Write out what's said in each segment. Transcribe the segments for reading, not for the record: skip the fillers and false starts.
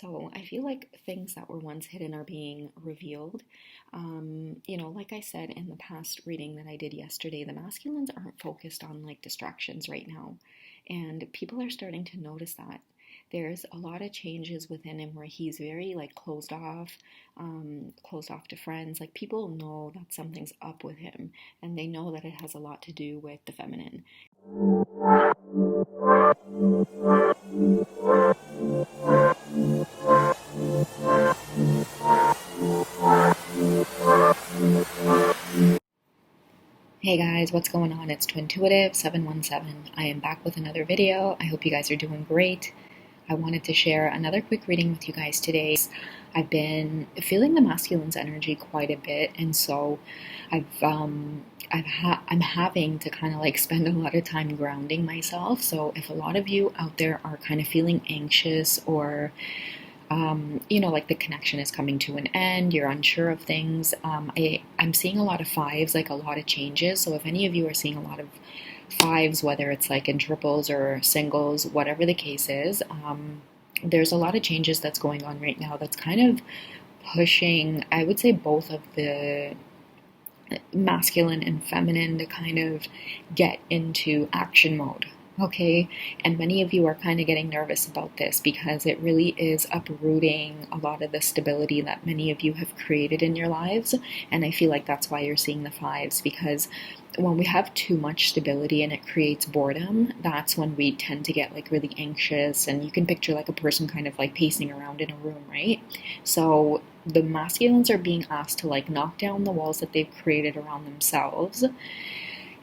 So I feel like things that were once hidden are being revealed. Like I said in the past reading that I did yesterday, the masculines aren't focused on like distractions right now. And people are starting to notice that. There's a lot of changes within him where he's very like closed off to friends. Like people know that something's up with him and they know that it has a lot to do with the feminine. Hey guys, what's going on? It's Twintuitive 717. I am back with another video. I hope you guys are doing great. I wanted to share another quick reading with you guys today. I've been feeling the masculine's energy quite a bit, and so I'm having to kind of like spend a lot of time grounding myself. So if a lot of you out there are kind of feeling anxious or like the connection is coming to an end, you're unsure of things. I'm seeing a lot of fives, like a lot of changes. So if any of you are seeing a lot of fives, whether it's like in triples or singles, whatever the case is, there's a lot of changes that's going on right now that's kind of pushing, I would say, both of the masculine and feminine to kind of get into action mode. Okay, and many of you are kind of getting nervous about this because it really is uprooting a lot of the stability that many of you have created in your lives. And I feel like that's why you're seeing the fives, because when we have too much stability and it creates boredom, that's when we tend to get like really anxious. And you can picture like a person kind of like pacing around in a room, right? So the masculines are being asked to like knock down the walls that they've created around themselves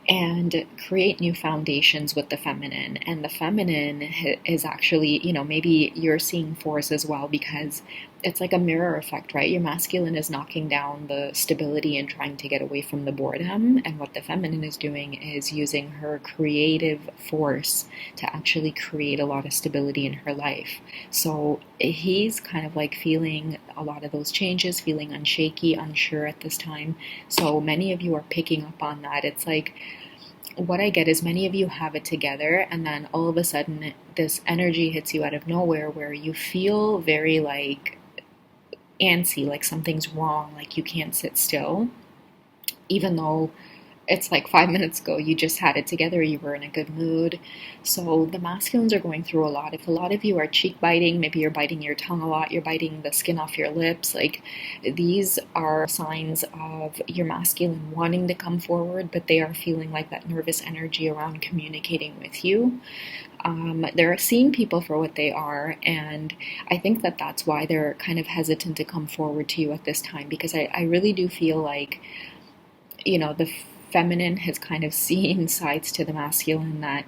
and create new foundations with the feminine. And the feminine is actually, maybe you're seeing force as well, because it's like a mirror effect, right? Your masculine is knocking down the stability and trying to get away from the boredom. And what the feminine is doing is using her creative force to actually create a lot of stability in her life. So he's kind of like feeling a lot of those changes, feeling unshaky, unsure at this time. So many of you are picking up on that. It's like, what I get is many of you have it together, and then all of a sudden this energy hits you out of nowhere where you feel very like antsy, like something's wrong, like you can't sit still, even though it's like 5 minutes ago you just had it together, you were in a good mood. So the masculines are going through a lot. If a lot of you are cheek biting, maybe you're biting your tongue a lot, you're biting the skin off your lips, like these are signs of your masculine wanting to come forward, but they are feeling like that nervous energy around communicating with you. They're seeing people for what they are, and I think that that's why they're kind of hesitant to come forward to you at this time, because I really do feel like, the feminine has kind of seen sides to the masculine that,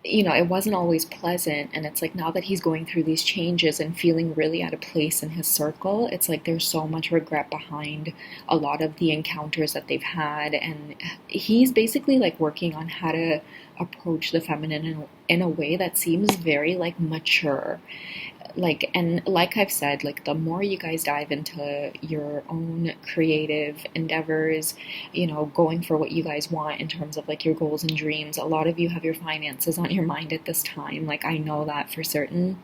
it wasn't always pleasant. And it's like now that he's going through these changes and feeling really out of place in his circle, it's like there's so much regret behind a lot of the encounters that they've had. And he's basically like working on how to approach the feminine in a way that seems very like mature. And like I've said, like the more you guys dive into your own creative endeavors, going for what you guys want in terms of like your goals and dreams. A lot of you have your finances on your mind at this time. Like I know that for certain.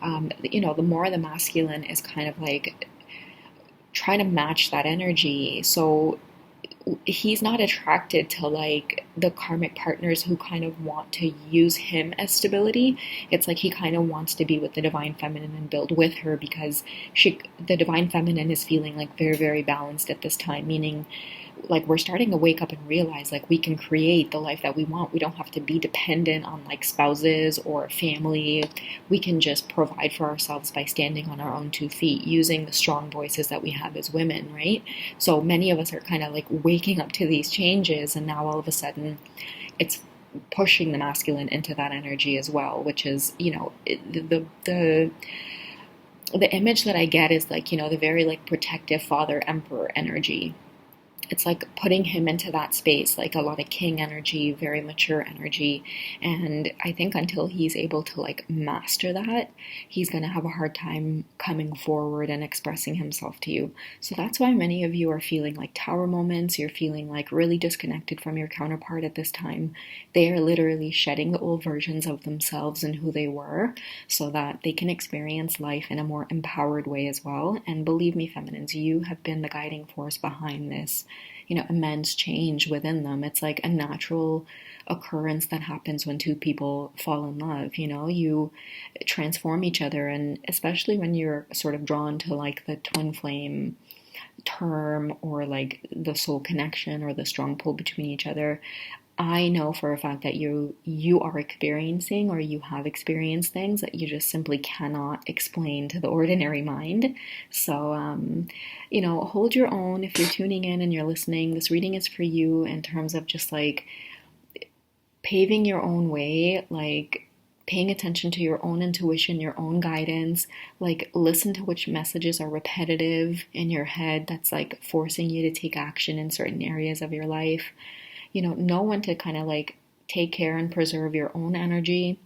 The more the masculine is kind of like trying to match that energy. So he's not attracted to like the karmic partners who kind of want to use him as stability. It's like he kind of wants to be with the divine feminine and build with her, because the divine feminine is feeling like very, very balanced at this time, meaning like we're starting to wake up and realize like we can create the life that we want. We don't have to be dependent on like spouses or family. We can just provide for ourselves by standing on our own 2 feet, using the strong voices that we have as women, right? So many of us are kind of like waking up to these changes, and now all of a sudden it's pushing the masculine into that energy as well, which is, the image that I get is like, the very like protective father emperor energy. it's like putting him into that space, like a lot of king energy, very mature energy. And I think until he's able to like master that, he's going to have a hard time coming forward and expressing himself to you. So that's why many of you are feeling like tower moments. You're feeling like really disconnected from your counterpart at this time. They are literally shedding the old versions of themselves and who they were so that they can experience life in a more empowered way as well. And believe me, feminines, you have been the guiding force behind this, immense change within them. It's like a natural occurrence that happens when two people fall in love. You transform each other, and especially when you're sort of drawn to like the twin flame term, or like the soul connection, or the strong pull between each other. I know for a fact that you are experiencing, or you have experienced things that you just simply cannot explain to the ordinary mind. So, hold your own. If you're tuning in and you're listening, this reading is for you in terms of just like paving your own way, like paying attention to your own intuition, your own guidance, like listen to which messages are repetitive in your head that's like forcing you to take action in certain areas of your life. Know when to kind of like take care and preserve your own energy,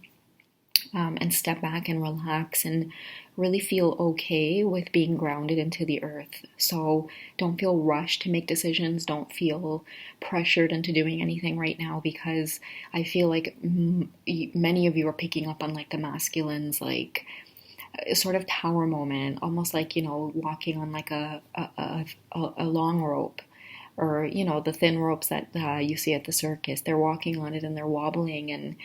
and step back and relax and really feel okay with being grounded into the earth. So don't feel rushed to make decisions. Don't feel pressured into doing anything right now, because I feel like many of you are picking up on like the masculines, like sort of tower moment, almost like, walking on like a long rope, or the thin ropes that you see at the circus. They're walking on it and they're wobbling, and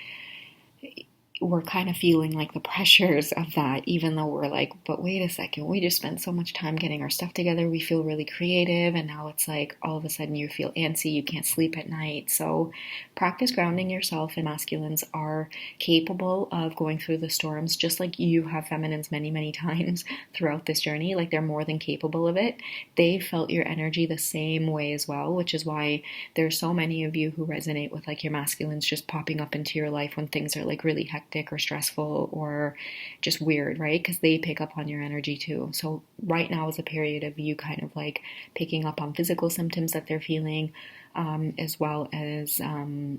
we're kind of feeling like the pressures of that, even though we're like, but wait a second, we just spent so much time getting our stuff together, we feel really creative, and now it's like all of a sudden you feel antsy, you can't sleep at night. So practice grounding yourself, and masculines are capable of going through the storms, just like you have feminines many, many times throughout this journey. Like, they're more than capable of it. They felt your energy the same way as well, which is why there's so many of you who resonate with like your masculines just popping up into your life when things are like really hectic or stressful or just weird, right? Because they pick up on your energy too. So right now is a period of you kind of like picking up on physical symptoms that they're feeling, as well as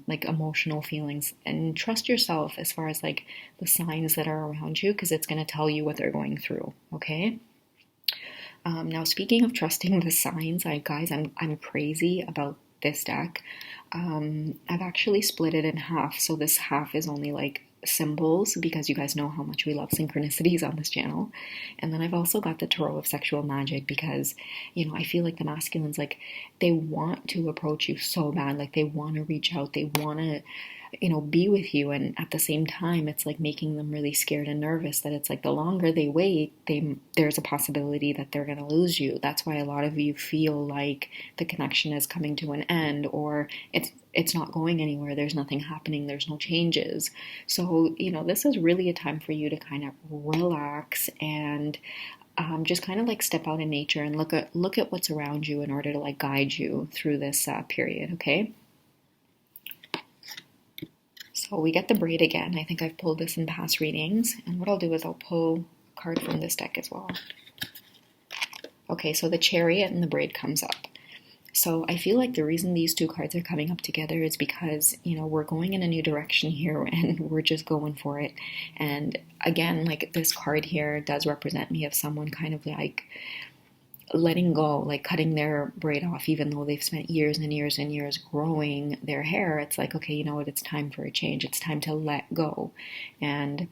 like emotional feelings. And trust yourself as far as like the signs that are around you, because it's going to tell you what they're going through. Okay. Now, speaking of trusting the signs, I'm crazy about this deck. I've actually split it in half, so this half is only like symbols, because you guys know how much we love synchronicities on this channel. And then I've also got the Tarot of Sexual Magic, because I feel like the masculines, like, they want to approach you so bad, like they want to reach out, they want to be with you, and at the same time it's like making them really scared and nervous that it's like the longer they wait, there's a possibility that they're going to lose you. That's why a lot of you feel like the connection is coming to an end, or it's not going anywhere, there's nothing happening, there's no changes. So this is really a time for you to kind of relax and just kind of like step out in nature and look at what's around you in order to like guide you through this period. Okay. So we get the braid again. I think I've pulled this in past readings. And what I'll do is I'll pull a card from this deck as well. Okay, so the Chariot and the braid comes up. So I feel like the reason these two cards are coming up together is because, we're going in a new direction here and we're just going for it. And again, like, this card here does represent me of someone kind of like letting go, like cutting their braid off, even though they've spent years and years and years growing their hair. It's like, okay, you know what, it's time for a change. It's time to let go. And,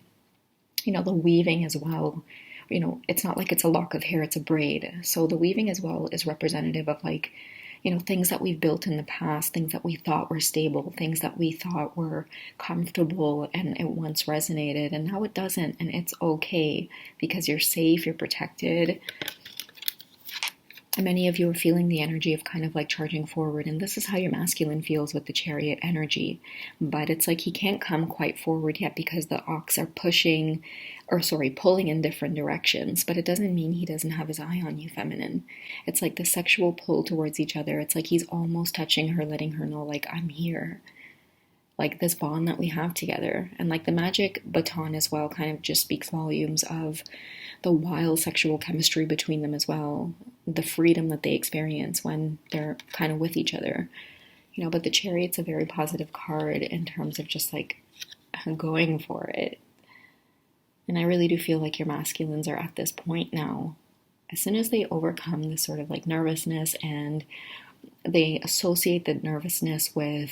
the weaving as well, it's not like it's a lock of hair, it's a braid. So the weaving as well is representative of like, things that we've built in the past, things that we thought were stable, things that we thought were comfortable, and it once resonated, and now it doesn't. And it's okay, because you're safe, you're protected. Many of you are feeling the energy of kind of like charging forward, and this is how your masculine feels with the Chariot energy. But it's like he can't come quite forward yet because the ox are pulling in different directions. But it doesn't mean he doesn't have his eye on you, feminine. It's like the sexual pull towards each other. It's like he's almost touching her, letting her know, like, I'm here. like this bond that we have together. And like the magic baton as well kind of just speaks volumes of the wild sexual chemistry between them as well, the freedom that they experience when they're kind of with each other. But the Chariot's a very positive card in terms of just like going for it. And I really do feel like your masculines are at this point now. As soon as they overcome this sort of like nervousness, and they associate the nervousness with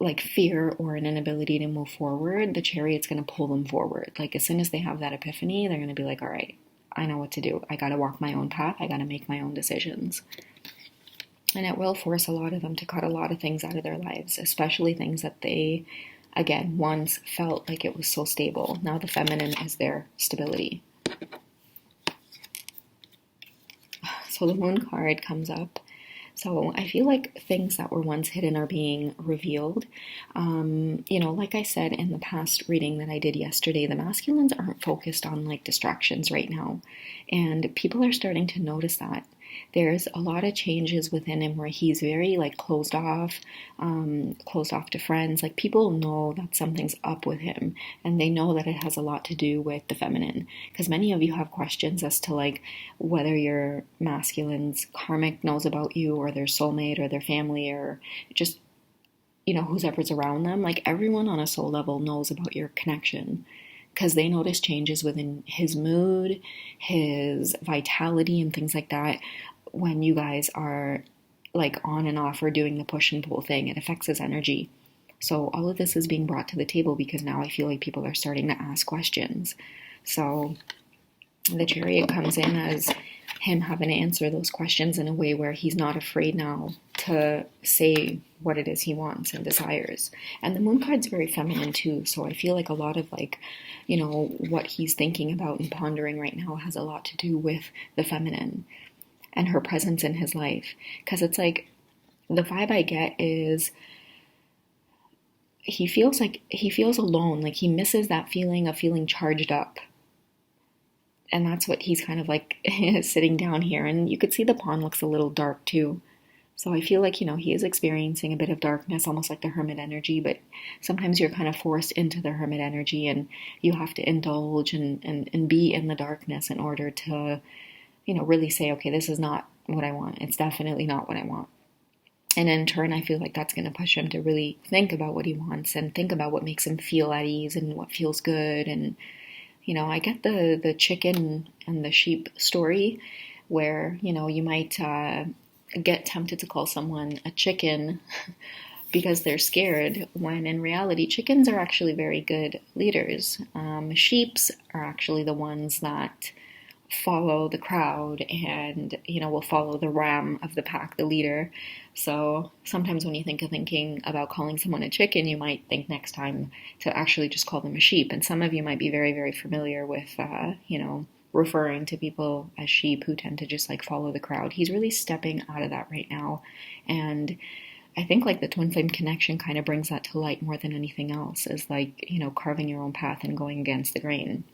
like fear or an inability to move forward, the Chariot's going to pull them forward. Like as soon as they have that epiphany, they're going to be like, all right, I know what to do. I got to walk my own path. I got to make my own decisions. And it will force a lot of them to cut a lot of things out of their lives, especially things that they, again, once felt like it was so stable. Now the feminine is their stability. So the Moon card comes up. So I feel like things that were once hidden are being revealed. Like I said in the past reading that I did yesterday, the masculines aren't focused on like distractions right now. And people are starting to notice that. There's a lot of changes within him where he's very like closed off to friends. Like people know that something's up with him, and they know that it has a lot to do with the feminine. Because many of you have questions as to like whether your masculine's karmic knows about you, or their soulmate, or their family, or just whoever's around them. Like everyone on a soul level knows about your connection, because they notice changes within his mood, his vitality, and things like that when you guys are like on and off or doing the push and pull thing. It affects his energy. So all of this is being brought to the table because now I feel like people are starting to ask questions. So the Chariot comes in as him having to answer those questions in a way where he's not afraid now to say what it is he wants and desires. And the Moon card's very feminine too, so I feel like a lot of like, what he's thinking about and pondering right now has a lot to do with the feminine and her presence in his life. Because it's like, the vibe I get is he feels alone, like he misses that feeling of feeling charged up. And that's what he's kind of like sitting down here. And you could see the pond looks a little dark too. So I feel like, he is experiencing a bit of darkness, almost like the hermit energy. But sometimes you're kind of forced into the hermit energy, and you have to indulge and be in the darkness in order to, really say, okay, this is not what I want. It's definitely not what I want. And in turn, I feel like that's going to push him to really think about what he wants and think about what makes him feel at ease and what feels good. And I get the chicken and the sheep story where, you might get tempted to call someone a chicken because they're scared, when in reality, chickens are actually very good leaders. Sheeps are actually the ones that follow the crowd and, will follow the ram of the pack, the leader. So sometimes when you thinking about calling someone a chicken, you might think next time to actually just call them a sheep. And some of you might be very, very familiar with, referring to people as sheep who tend to just like follow the crowd. He's really stepping out of that right now. And I think like the twin flame connection kind of brings that to light more than anything else, is like, carving your own path and going against the grain.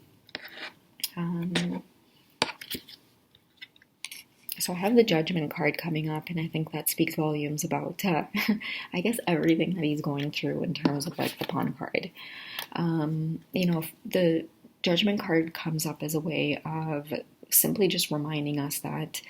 So I have the Judgment card coming up, and I think that speaks volumes about, I guess, everything that he's going through in terms of like the Pawn card. The Judgment card comes up as a way of simply just reminding us that,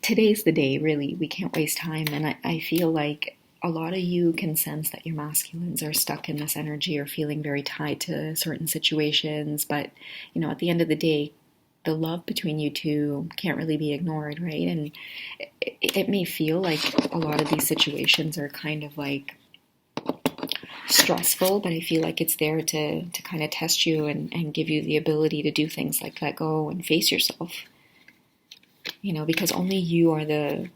today's the day, really. We can't waste time. And I feel like a lot of you can sense that your masculines are stuck in this energy or feeling very tied to certain situations. But, at the end of the day, the love between you two can't really be ignored, right? And it may feel like a lot of these situations are kind of like stressful, but I feel like it's there to kind of test you and give you the ability to do things like let go and face yourself. Because only you are the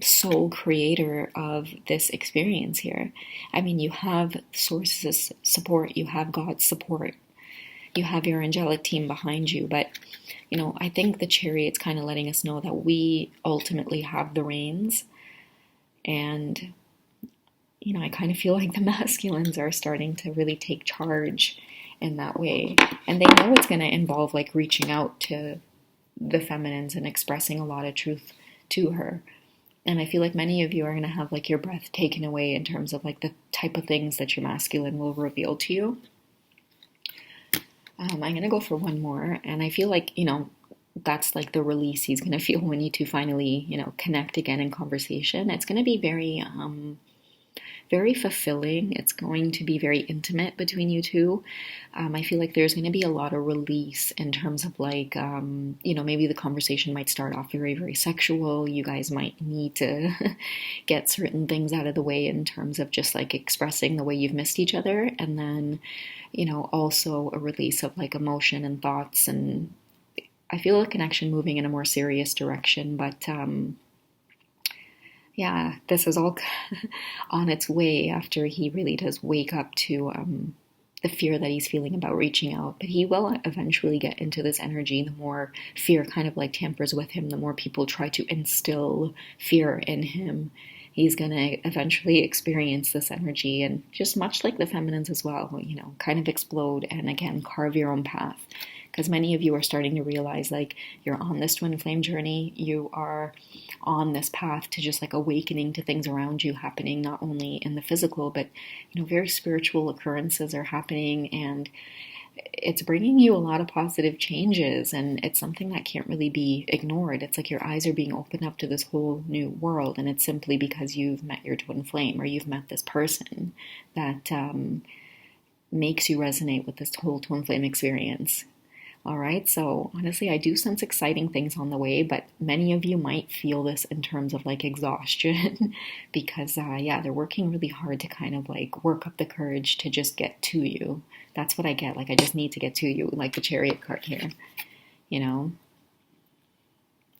sole creator of this experience here. I mean, you have sources support, you have God's support, you have your angelic team behind you, but I think the Chariot's kind of letting us know that we ultimately have the reins. And I kind of feel like the masculines are starting to really take charge in that way. And they know it's going to involve like reaching out to the feminines and expressing a lot of truth to her. And I feel like many of you are going to have like your breath taken away in terms of like the type of things that your masculine will reveal to you. I'm going to go for one more. And I feel like, that's like the release he's going to feel when you two finally, connect again in conversation. It's going to be very fulfilling. It's going to be very intimate between you two. I feel like there's going to be a lot of release in terms of like, maybe the conversation might start off very, very sexual. You guys might need to get certain things out of the way in terms of just like expressing the way you've missed each other. And then, also a release of like emotion and thoughts. And I feel a connection moving in a more serious direction, but yeah, this is all on its way after he really does wake up to the fear that he's feeling about reaching out. But he will eventually get into this energy. The more fear kind of like tampers with him, the more people try to instill fear in him. He's going to eventually experience this energy, and just much like the feminines as well, kind of explode and again carve your own path. Because many of you are starting to realize like you're on this twin flame journey, you are on this path to just like awakening to things around you happening, not only in the physical, but very spiritual occurrences are happening, and it's bringing you a lot of positive changes, and it's something that can't really be ignored. It's like your eyes are being opened up to this whole new world, and it's simply because you've met your twin flame, or you've met this person that makes you resonate with this whole twin flame experience. All right, so honestly, I do sense exciting things on the way, but many of you might feel this in terms of like exhaustion because, they're working really hard to kind of like work up the courage to just get to you. That's what I get. Like, I just need to get to you, like the Chariot card here,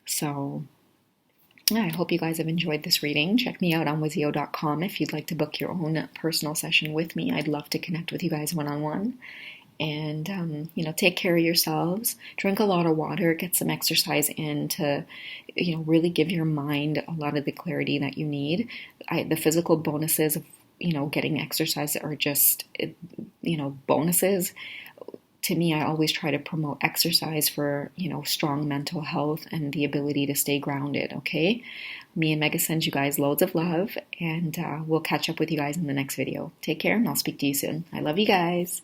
So, yeah, I hope you guys have enjoyed this reading. Check me out on wizio.com if you'd like to book your own personal session with me. I'd love to connect with you guys one-on-one. And, take care of yourselves, drink a lot of water, get some exercise in to, really give your mind a lot of the clarity that you need. The physical bonuses of, getting exercise are just, bonuses. To me, I always try to promote exercise for, strong mental health and the ability to stay grounded, okay? Me and Mega sends you guys loads of love, and we'll catch up with you guys in the next video. Take care, and I'll speak to you soon. I love you guys.